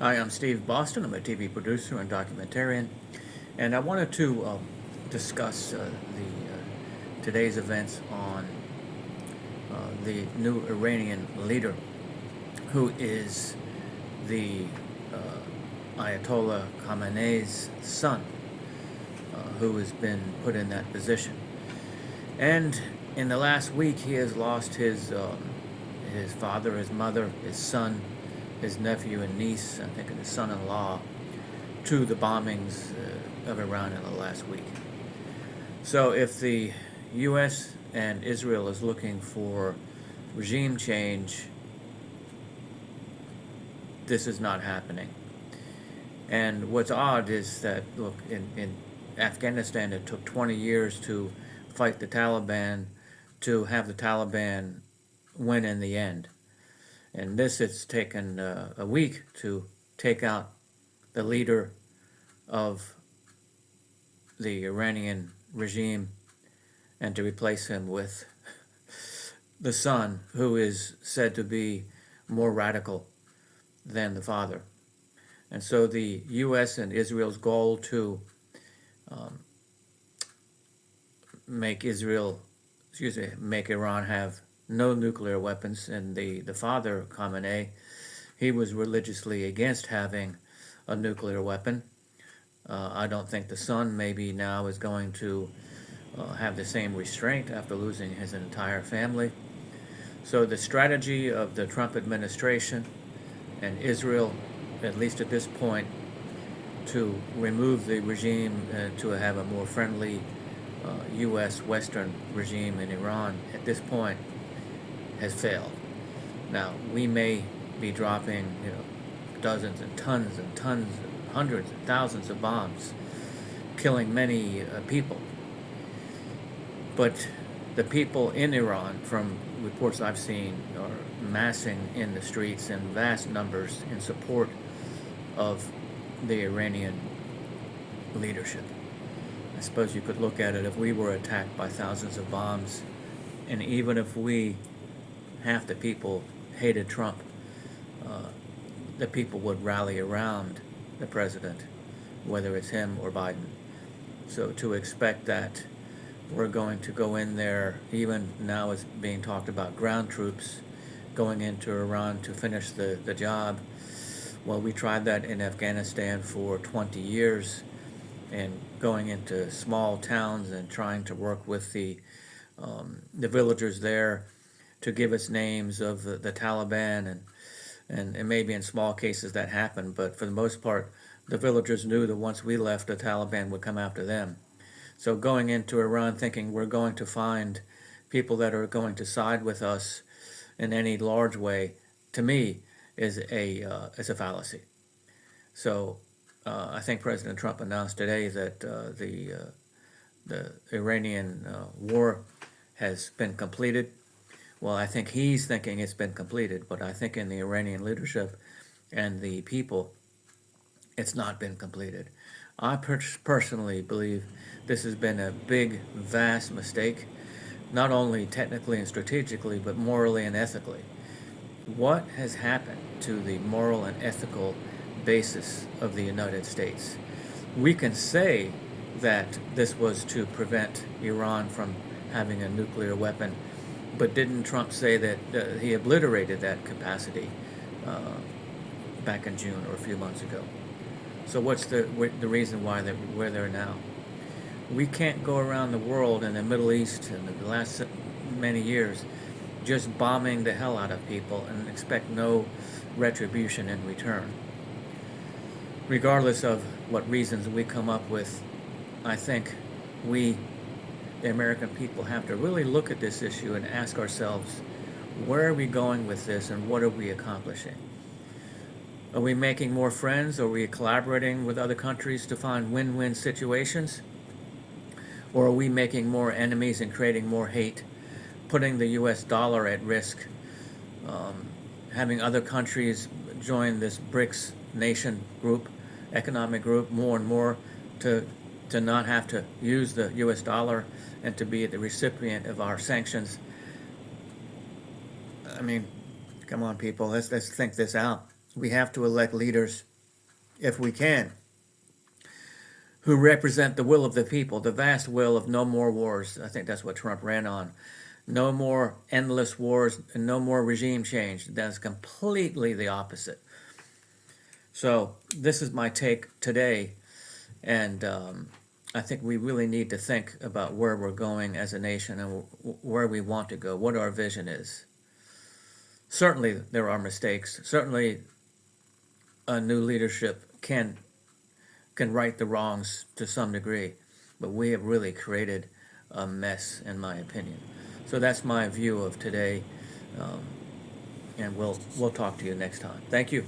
Hi, I'm Steve Boston. I'm a TV producer and documentarian, and I wanted to discuss the today's events on the new Iranian leader, who is the Ayatollah Khamenei's son, who has been put in that position. And in the last week, he has lost his father, his mother, his son, his nephew and niece, I think, and his son-in-law, to the bombings of Iran in the last week. So if the U.S. and Israel is looking for regime change, this is not happening. And what's odd is that, look, in Afghanistan, it took 20 years to fight the Taliban, to have the Taliban win in the end. And this, it's taken a week to take out the leader of the Iranian regime and to replace him with the son, who is said to be more radical than the father. And so the U.S. and Israel's goal to um, make make Iran have no nuclear weapons, and the father, Khamenei, he was religiously against having a nuclear weapon. I don't think the son maybe now is going to have the same restraint after losing his entire family. So the strategy of the Trump administration and Israel, at least at this point, to remove the regime to have a more friendly U.S. Western regime in Iran at this point has failed. Now, we may be dropping, dozens and tons and tons, and hundreds and thousands of bombs, killing many people. But the people in Iran, from reports I've seen, are massing in the streets in vast numbers in support of the Iranian leadership. I suppose you could look at it, if we were attacked by thousands of bombs, and even if half the people hated Trump, uh, the people would rally around the president, whether it's him or Biden. So to expect that we're going to go in there, even now it's being talked about ground troops going into Iran to finish the job. Well, we tried that in Afghanistan for 20 years, and going into small towns and trying to work with the villagers there to give us names of the Taliban, and maybe in small cases that happened, but for the most part, the villagers knew that once we left, the Taliban would come after them. So going into Iran thinking we're going to find people that are going to side with us in any large way, to me, is a fallacy. So I think President Trump announced today that the Iranian war has been completed. Well, I think he's thinking it's been completed, but I think in the Iranian leadership and the people, it's not been completed. I personally believe this has been a big, vast mistake, not only technically and strategically, but morally and ethically. What has happened to the moral and ethical basis of the United States? We can say that this was to prevent Iran from having a nuclear weapon, but didn't Trump say that he obliterated that capacity uh, back in June or a few months ago? So what's the reason why we're there now? We can't go around the world in the Middle East in the last many years just bombing the hell out of people and expect no retribution in return. Regardless of what reasons we come up with, I think we, the American people, have to really look at this issue and ask ourselves, where are we going with this and what are we accomplishing? Are we making more friends? Are we collaborating with other countries to find win-win situations? Or are we making more enemies and creating more hate, putting the US dollar at risk, um, having other countries join this BRICS nation group, economic group, more and more to not have to use the US dollar and to be the recipient of our sanctions? I mean, come on, people, let's think this out. We have to elect leaders if we can, who represent the will of the people, the vast will of no more wars. I think that's what Trump ran on. No more endless wars and no more regime change. That's completely the opposite. So this is my take today, and I think we really need to think about where we're going as a nation and where we want to go, what our vision is. Certainly there are mistakes. Certainly a new leadership can right the wrongs to some degree, but we have really created a mess, in my opinion. So that's my view of today, and we'll talk to you next time. Thank you.